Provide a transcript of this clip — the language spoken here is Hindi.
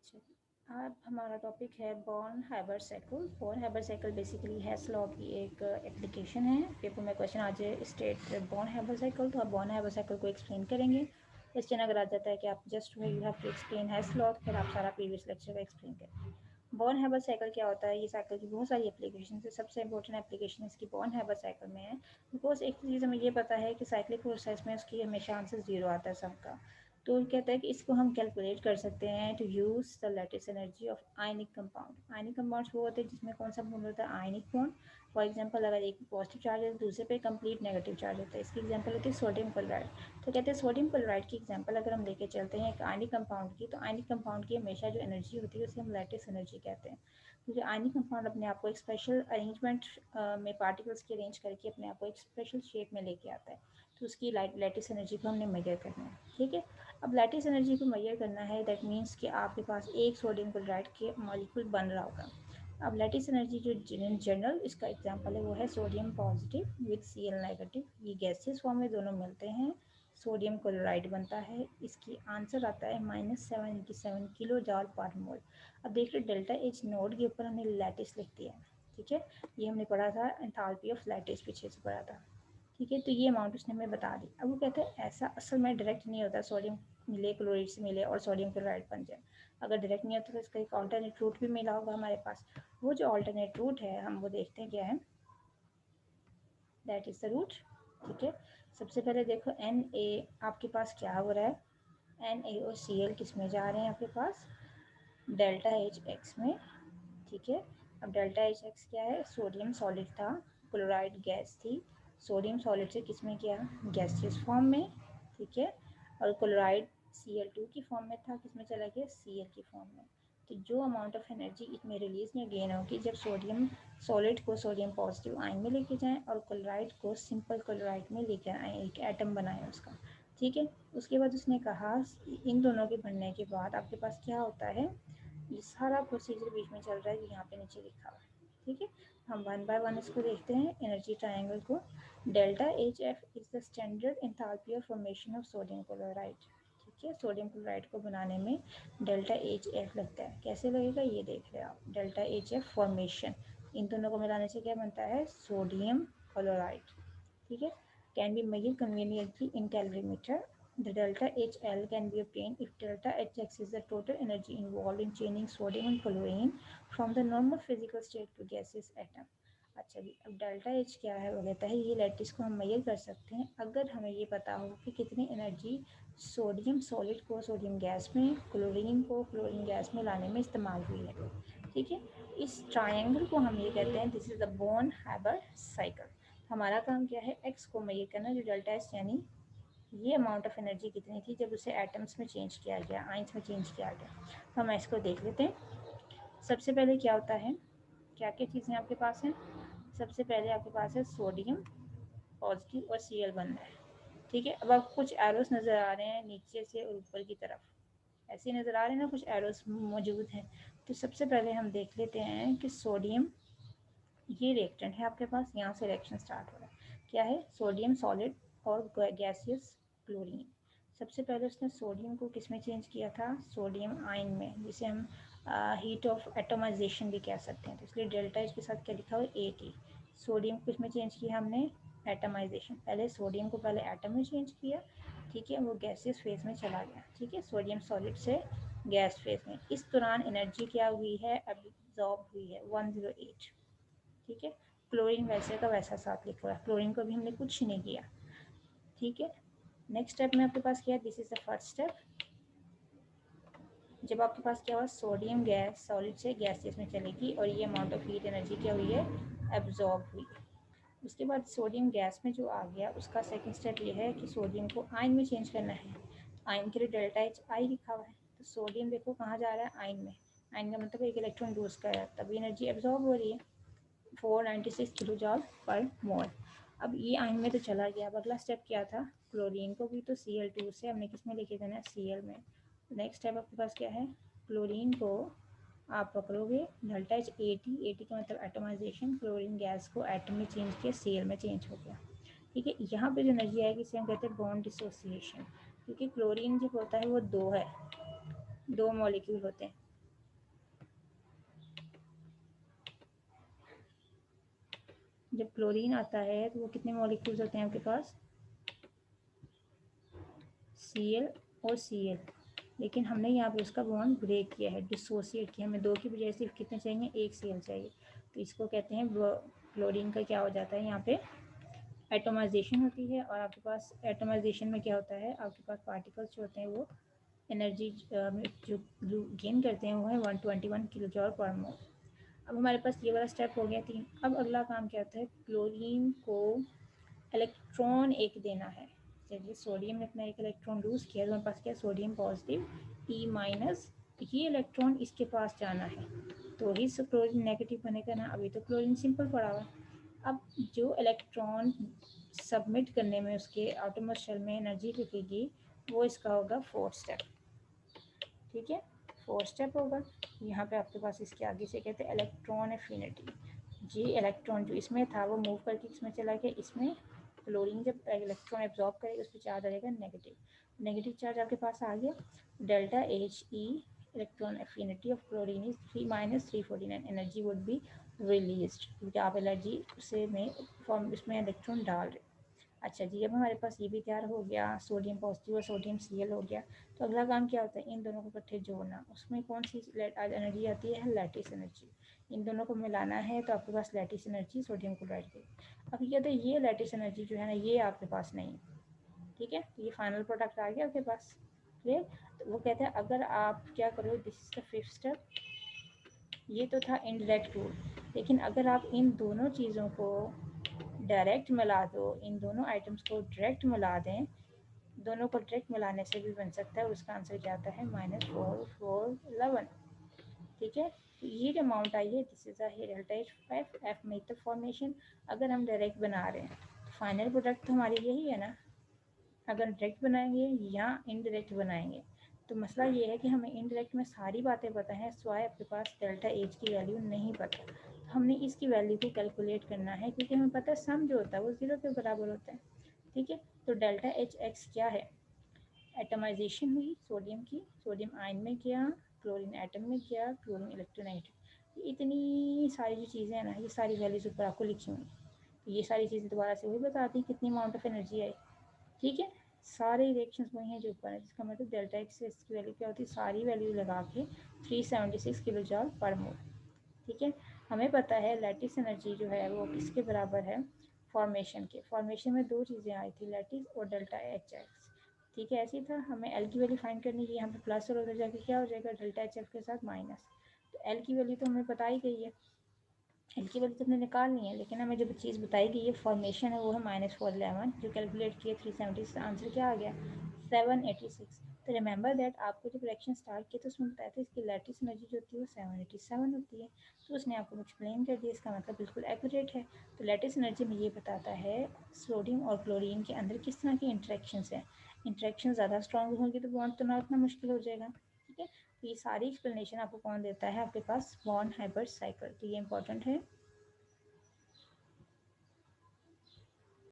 अब हमारा टॉपिक है Born Haber cycle. Born Haber cycle basically Hess law की एक एप्लीकेशन है। पेपर में क्वेश्चन आ जाए स्टेट बॉर्न हाइबर साइकिल, तो आप बॉर्न हाइबर साइकिल को एक्सप्लेन करेंगे। क्वेश्चन अगर आ जाता है कि आप just you have to explain Hess law, फिर आप सारा प्रीवियस लेक्चर का एक्सप्लेन करें। बॉर्न हाइबर साइकिल क्या होता है? ये साइकिल की बहुत सारी एप्लीकेशन है। सबसे इंपॉर्टेंट एप्लीकेशन इसकी बॉर्न हाइबर साइकिल में है, बिकॉज एक चीज़ हमें ये पता है कि साइक्लिक प्रोसेस में उसकी हमेशा आंसर जीरो आता है सबका। तो कहता है कि इसको हम कैलकुलेट कर सकते हैं to use the lattice energy of ionic compound. Ionic compounds वो होते हैं जिसमें कौन सा बॉन्ड होता है? Ionic bond. फॉर एग्जांपल अगर एक पॉजिटिव चार्ज है तो दूसरे पे कंप्लीट नेगेटिव चार्ज होता है। इसकी एग्जांपल होती है सोडियम क्लोराइड। तो कहते हैं सोडियम क्लोराइड की एग्जांपल अगर हम लेके चलते हैं एक आयनिक कंपाउंड की, तो आयनिक कंपाउंड की हमेशा जो एनर्जी होती है उसे हम लेटेस्ट एनर्जी कहते हैं, क्योंकि आयनिक कंपाउंड अपने आप को एक स्पेशल अरेंजमेंट में पार्टिकल्स की अरेंज करके अपने आप को एक स्पेशल शेप में लेके आता है। तो उसकी लेटेस्ट एनर्जी को हमने मेजर करना है, ठीक है। अब लेटेस्ट एनर्जी को मेजर करना है, दैट मीन्स कि आपके पास एक सोडियम क्लोराइड के मॉलिक्यूल बन रहा होगा। अब लेटेस्ट एनर्जी जो जनरल इसका एग्जांपल है वो है sodium positive with Cl negative. ये गैसेस फॉर्म में दोनों मिलते हैं, सोडियम क्लोराइड बनता है। इसकी आंसर आता है -787 किलो जॉल पर मोल। अब देख लो डेल्टा एच नोड के ऊपर हमने लैटिस लिख दिया, ठीक है। ये हमने पढ़ा था एंथैल्पी ऑफ लैटिस, पीछे से पढ़ा था, ठीक है। तो ये अमाउंट उसने हमें बता दी। अब वो कहते हैं ऐसा असल में डायरेक्ट नहीं होता, सोडियम मिले क्लोराइड से मिले और सोडियम क्लोराइड बन जाए। अगर डायरेक्ट नहीं होता तो इसका एक ऑल्टरनेट रूट भी मिला होगा हमारे पास। वो जो ऑल्टरनेट रूट है हम वो देखते हैं क्या है, दैट इज द रूट, ठीक है। सबसे पहले देखो एन ए आपके पास क्या हो रहा है, एन ए और सी एल किस में जा रहे हैं आपके पास? डेल्टा एच एक्स में, ठीक है। अब डेल्टा एच एक्स क्या है? सोडियम सॉलिड था, क्लोराइड गैस थी। सोडियम सॉलिड से किस में किया? गैसियस फॉर्म में, ठीक है। और क्लोराइड Cl2 की फॉर्म में था, किस में चला गया? Cl की फॉर्म में। तो जो अमाउंट ऑफ एनर्जी इसमें रिलीज या गेन होगी जब सोडियम सॉलिड को सोडियम पॉजिटिव आयन में लेके जाएं और क्लोराइड को सिंपल क्लोराइड में लेके आए, एक एटम बनाए उसका, ठीक है। उसके बाद उसने कहा इन दोनों के बनने के बाद आपके पास क्या होता है, ये सारा प्रोसीजर बीच में चल रहा है, यहाँ पे नीचे लिखा हुआ है, ठीक है। हम वन बाय वन इसको देखते हैं एनर्जी ट्रायंगल को। Delta H F is the standard enthalpy of formation of sodium chloride, ठीक है। सोडियम क्लोराइड को बनाने में डेल्टा एच एफ लगता है। कैसे लगेगा ये देख रहे हो आप, डेल्टा एच एफ फॉर्मेशन, इन दोनों को मिलाने से क्या बनता है? सोडियम क्लोराइड, ठीक है। Can be measured conveniently in calorimeter. The delta HL can be obtained if delta Hx is the total energy involved in changing sodium and chlorine from the normal physical state to gaseous atom. अच्छा जी, अब डेल्टा एच क्या है? वो कहता है ये लैटिस को हम मेजर कर सकते हैं अगर हमें ये पता हो कि कितनी एनर्जी सोडियम सॉलिड को सोडियम गैस में, क्लोरीन को क्लोरीन गैस में लाने में इस्तेमाल हुई है, ठीक है। इस ट्रायंगल को हम ये कहते हैं this is the born Haber cycle. हमारा काम क्या है? एक्स को मेजर करना, जो डेल्टा एच यानी ये अमाउंट ऑफ एनर्जी कितनी थी जब उसे एटम्स में चेंज किया गया, आइंस में चेंज किया गया। तो हम इसको देख लेते हैं। सबसे पहले क्या होता है, क्या क्या चीज़ें आपके पास हैं? सबसे पहले आपके पास है सोडियम पॉजिटिव और Cl बनना है, ठीक है। अब आपको कुछ एरोस नज़र आ रहे हैं नीचे से और ऊपर की तरफ, ऐसे ही नज़र आ रहे हैं ना, कुछ एरोस मौजूद हैं। तो सबसे पहले हम देख लेते हैं कि सोडियम, ये रिएक्टेंट है आपके पास, यहाँ से रिएक्शन स्टार्ट हो रहा है। क्या है? सोडियम सॉलिड और गैसियस क्लोरीन। सबसे पहले उसने सोडियम को किस में चेंज किया था? सोडियम आयन में, जिसे हम हीट ऑफ एटोमाइजेशन भी कह सकते हैं। तो इसलिए डेल्टा इसके साथ क्या लिखा हुआ है? AT। सोडियम को किस में चेंज किया हमने? एटमाइजेशन। पहले सोडियम को पहले एटम में चेंज किया, ठीक है, वो गैसियस फेज में चला गया, ठीक है, सोडियम सॉलिड से गैस फेज में। इस दौरान एनर्जी क्या हुई है? एब्जॉर्ब हुई है 108, ठीक है। क्लोरीन वैसे का वैसा साथ लिखा हुआ है, क्लोरीन को भी हमने कुछ नहीं किया, ठीक है। नेक्स्ट स्टेप में आपके पास क्या है? This is the first step. जब आपके पास क्या हुआ? सोडियम गैस सॉलिड से गैसेस में चलेगी और ये अमाउंट ऑफ हीट एनर्जी क्या हुई है? एब्जॉर्ब हुई है। उसके बाद सोडियम गैस में जो आ गया उसका सेकंड स्टेप ये है कि सोडियम को आयन में चेंज करना है। आयन के लिए डेल्टा एच आई लिखा हुआ है, तो सोडियम देखो कहाँ जा रहा है? आयन में। आयन का मतलब एक इलेक्ट्रॉन लूज कर रहा है, तभी एनर्जी एब्जॉर्ब हो रही है, 496 किलो जॉल पर मोल। अब ये आयन में तो चला गया। अब अगला स्टेप क्या था? क्लोरीन को भी तो Cl2 से हमने किस में लेके जाना है? Cl में। नेक्स्ट स्टेप आपके पास क्या है? क्लोरीन को आप पकड़ोगे, डेल्टा एच AT का मतलब एटमाइजेशन, क्लोरीन गैस को एटम में चेंज किया, Cl में चेंज हो गया, ठीक है। यहाँ पे जो एनर्जी आएगी इसे हम कहते हैं बॉन्ड डिसोसिएशन, क्योंकि क्लोरीन जब होता है वो दो है, दो मॉलिक्यूल होते हैं, जब क्लोरीन आता है तो वो कितने मॉलिक्यूल्स होते हैं आपके पास, Cl और Cl, लेकिन हमने यहाँ पे उसका बॉन्ड ब्रेक किया है, डिसोसिएट किया, हमें 2 की बजाय सिर्फ कितने चाहिए, 1 Cl चाहिए। तो इसको कहते हैं क्लोरीन का क्या हो जाता है यहाँ पे एटोमाइजेशन होती है। और आपके पास एटोमाइजेशन में क्या होता है, आपके पास पार्टिकल्स जो होते हैं वो एनर्जी जो गेन करते हैं वो है 121 किलो जॉल पर मोल। अब हमारे पास ये वाला स्टेप हो गया 3। अब अगला काम क्या होता है, क्लोरीन को इलेक्ट्रॉन एक देना है। चलिए सोडियम ने अपना एक इलेक्ट्रॉन लूज किया, तो हमारे पास क्या सोडियम पॉजिटिव ई माइनस, ये इलेक्ट्रॉन इसके पास जाना है तो ही क्लोरीन नेगेटिव बनेगा ना। अभी तो क्लोरीन सिंपल पड़ा हुआ। अब जो इलेक्ट्रॉन सबमिट करने में उसके आटोमस शेल में एनर्जी लगेगी वो इसका होगा 4th स्टेप। ठीक है, 4th स्टेप होगा। यहाँ पे आपके पास इसके आगे से कहते हैं इलेक्ट्रॉन एफिनिटी। जी इलेक्ट्रॉन जो इसमें था वो मूव करके इसमें चला गया, इसमें क्लोरीन जब इलेक्ट्रॉन एब्जॉर्ब करेगा उस पर चार्ज आ जाएगा नेगेटिव, नेगेटिव चार्ज आपके पास आ गया। Delta H E electron affinity of chlorine is 3 - 349, energy would be released, क्योंकि आप एनर्जी से में फॉर्म इसमें इलेक्ट्रॉन डाल रहे। अच्छा जी, अब हमारे पास ये भी तैयार हो गया, सोडियम पॉजिटिव और सोडियम Cl हो गया। तो अगला काम क्या होता है, इन दोनों को इकट्ठे जोड़ना। उसमें कौन सी एनर्जी आती है, लैटिस एनर्जी। इन दोनों को मिलाना है तो आपके pass lattice energy sodium chloride की। अब ये तो ये लैटिस एनर्जी जो है ना ये आपके पास नहीं, ठीक है। तो ये फाइनल प्रोडक्ट आ गया आपके पास। क्लियर। तो वो कहते हैं अगर आप क्या करो, this is the 5th step. ये तो था इनडायरेक्ट रूल, लेकिन अगर आप इन दोनों चीज़ों को डायरेक्ट मिला दो, इन दोनों आइटम्स को डायरेक्ट मिला दें, दोनों को डायरेक्ट मिलाने से भी बन सकता है। उसका आंसर क्या आता है, -4 4 11। ठीक है, तो ये जो अमाउंट आई है this is delta H F make the formation. अगर हम डायरेक्ट बना रहे हैं तो फाइनल प्रोडक्ट तो हमारी यही है ना। अगर डायरेक्ट बनाएंगे या इनडायरेक्ट बनाएंगे, तो मसला ये है कि हमें इनडायरेक्ट में सारी बातें पता है, स्वाय आपके पास डेल्टा एच की वैल्यू नहीं पता। तो हमने इसकी वैल्यू को कैलकुलेट करना है, क्योंकि हमें पता है सम जो होता है वो 0 के बराबर होता है। ठीक है, तो डेल्टा एच एक्स क्या है, एटमाइजेशन हुई सोडियम की, सोडियम आयन में किया, क्लोरीन एटम में किया, क्लोरीन इलेक्ट्रोनेगेटिव। इतनी सारी जो चीज़ें हैं ना, ये सारी वैल्यूज ऊपर आपको लिखी हुई। तो ये सारी चीज़ें दोबारा से वही बताती हैं कितनी अमाउंट ऑफ एनर्जी आई। ठीक है, सारे रिएक्शंस वही हैं जो ऊपर है, जिसका मतलब डेल्टा एक्स से इसकी वैल्यू क्या होती है, सारी वैल्यू लगा के 376 किलो जॉल पर मोल। ठीक है, हमें पता है लैटिस एनर्जी जो है वो किसके बराबर है, फॉर्मेशन के। फॉर्मेशन में 2 चीज़ें आई थी, लैटिस और डेल्टा एच एक्स। ठीक है, ऐसे ही था, हमें एल की वैल्यू फाइंड करनी है, यहाँ पे प्लस और उधर जाके क्या हो जाएगा, डेल्टा एच एफ के साथ माइनस। तो एल की वैल्यू तो हमें पता ही गई है, एल की वैल्यू तो हमने निकालनी है, लेकिन हमें जो चीज़ बताई गई है फॉर्मेशन है वो है -4 11, जो कैलकुलेट किए 370 आंसर क्या आ गया 786। तो रिमेंबर दैट आपको जब रिएक्शन स्टार्ट किया तो उसमें बताया था इसकी लैटिस एनर्जी जो होती है वो 787 होती है। तो उसने आपको एक्सप्लेन कर दिया, इसका मतलब बिल्कुल एक्यूरेट है। तो लैटिस एनर्जी में ये बताता है सोडियम और क्लोरीन के अंदर किस तरह की इंट्रैक्शंस हैं। इंट्रैक्शन ज़्यादा स्ट्रॉन्ग होंगी तो बॉन्ड तो ना उतना मुश्किल हो जाएगा। ठीक है, तो ये सारी एक्सप्लेनेशन आपको कौन देता है, आपके पास वॉन हाइबर्ट साइकिल। तो ये इंपॉर्टेंट है।